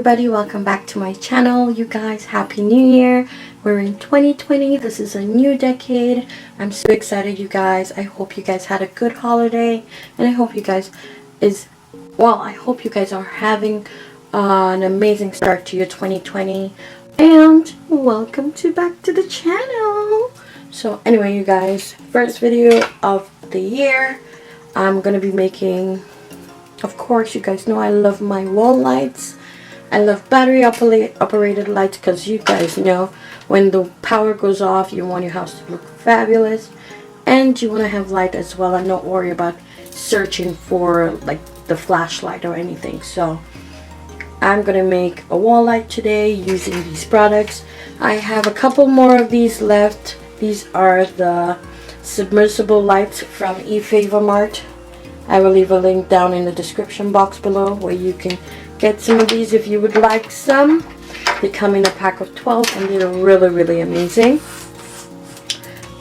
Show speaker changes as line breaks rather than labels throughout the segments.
everybody, welcome back to my channel. You guys, happy new year. We're in 2020. This is a new decade. I'm so excited, you guys. I hope you guys had a good holiday, and I hope you guys are having an amazing start to your 2020. And welcome back to the channel. So anyway, you guys, first video of the year. I'm gonna be making, of course, you guys know I love my wall lights. I love battery operated lights because you guys know when the power goes off, you want your house to look fabulous, and you want to have light as well and not worry about searching for like the flashlight or anything. So I'm gonna make a wall light today using these products. I have a couple more of these left. These are the submersible lights from eFavorMart. I will leave a link down in the description box below where you can get some of these if you would like some. They come in a pack of 12 and they're really amazing.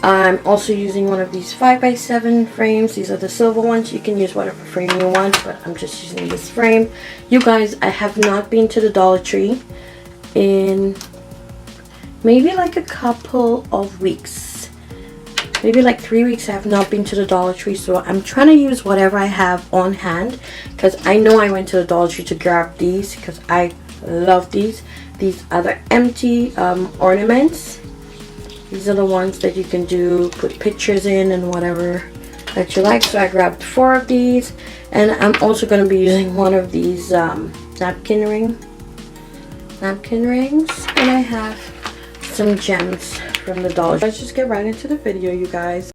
I'm also using one of these 5x7 frames. These are the silver ones. You can use whatever frame you want, but I'm just using this frame. You guys, I have not been to the Dollartree in maybe like a couple of weeks. Maybe like 3 weeks I have not been to the Dollartree, so I'm trying to use whatever I have on hand because I know I went to the Dollartree to grab these because I love these. These are the empty ornaments. These are the ones that you can put pictures in and whatever that you like. So I grabbed 4 of these, and I'm also going to be using one of these napkin rings, and I have some gems from the Dollar. Let's just get right into the video, you guys.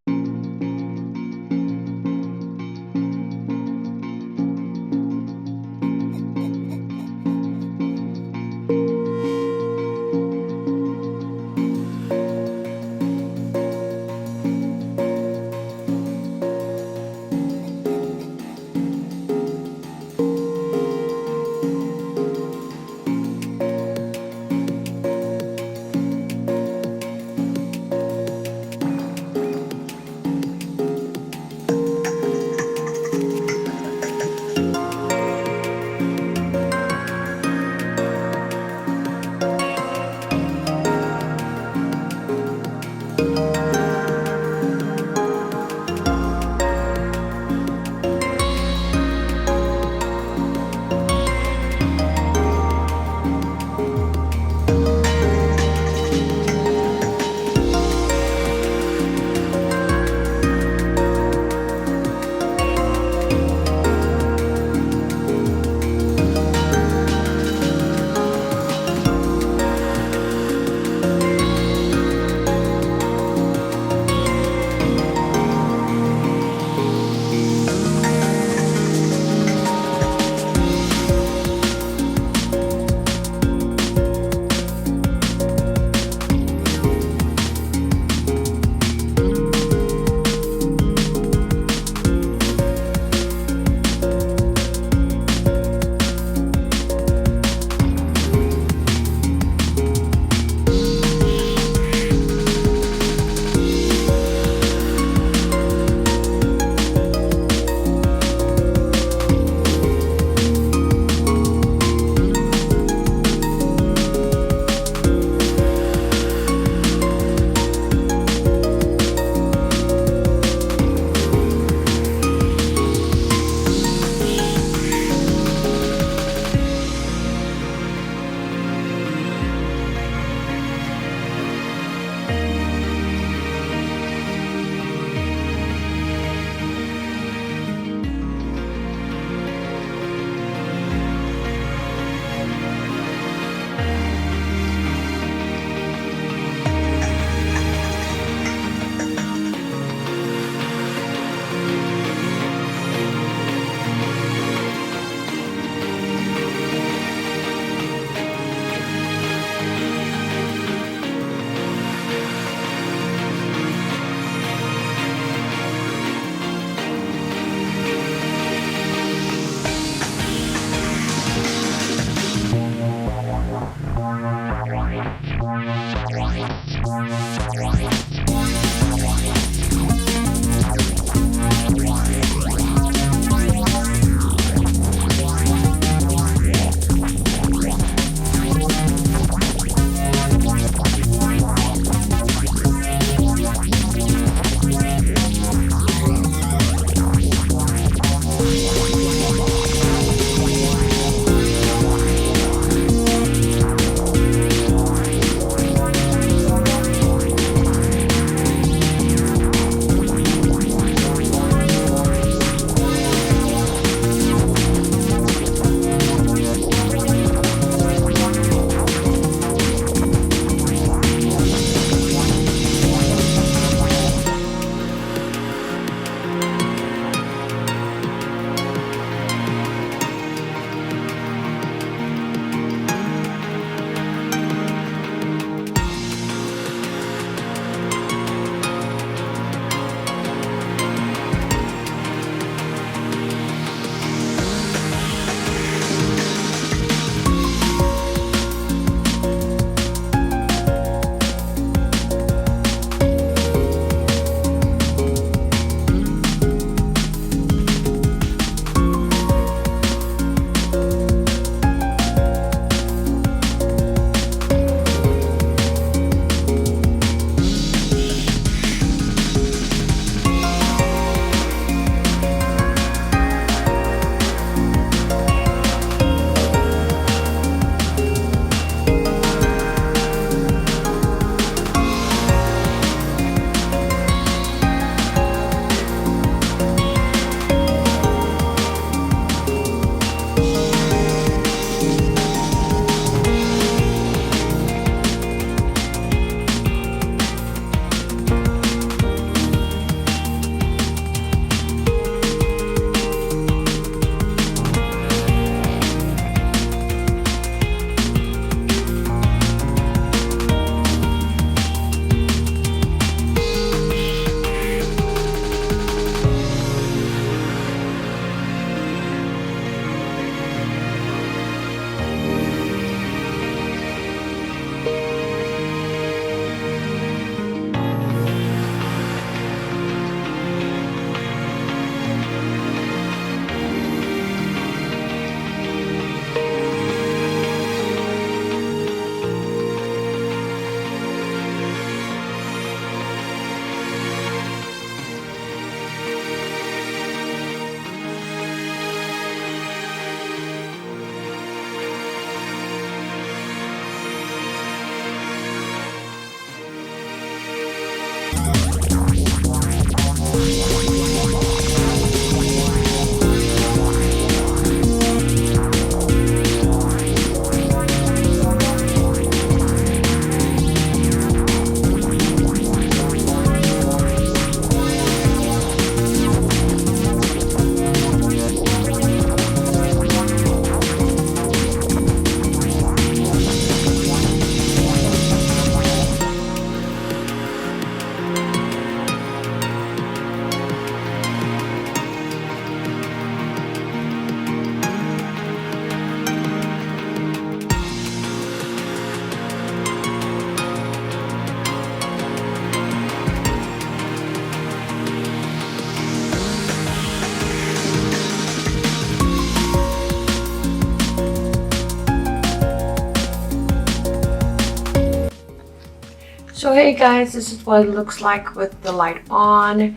hey guys, this is what it looks like with the light on.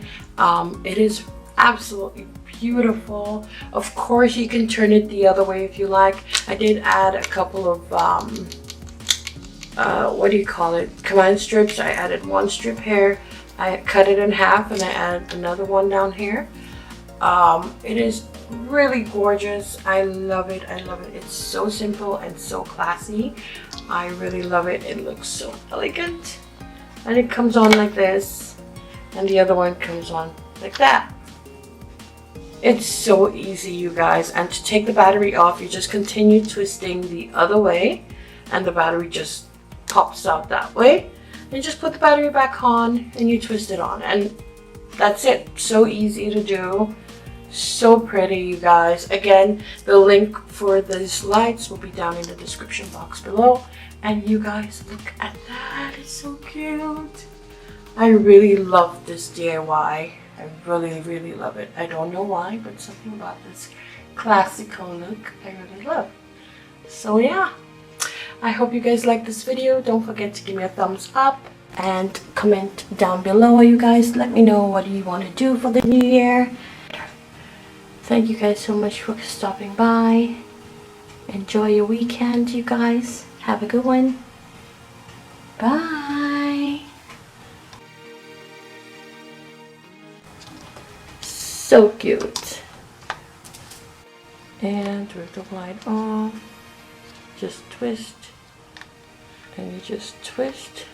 It is absolutely beautiful. Of course, you can turn it the other way if you like. I did add a couple of what do you call it, command strips. I added one strip here, I cut it in half, and I added another one down here. It is really gorgeous. I love it. I love it. It's so simple and so classy. I really love it. It looks so elegant, and it comes on like this, and the other one comes on like that. It's so easy, you guys. And to take the battery off, you just continue twisting the other way, and the battery just pops out that way. And just put the battery back on, and you twist it on, and that's it. So easy to do. So pretty, you guys. Again, the link for these lights will be down in the description box below. And you guys, look at that. It's so cute. I really love this DIY. I really love it. I don't know why, but something about this classical look I really love. So yeah, I hope you guys like this video. Don't forget to give me a thumbs up and comment down below, you guys. Let me know what you want to do for the new year. Thank you guys so much for stopping by. Enjoy your weekend, you guys. Have a good one. Bye. So cute. And with the light off, just twist, and you just twist.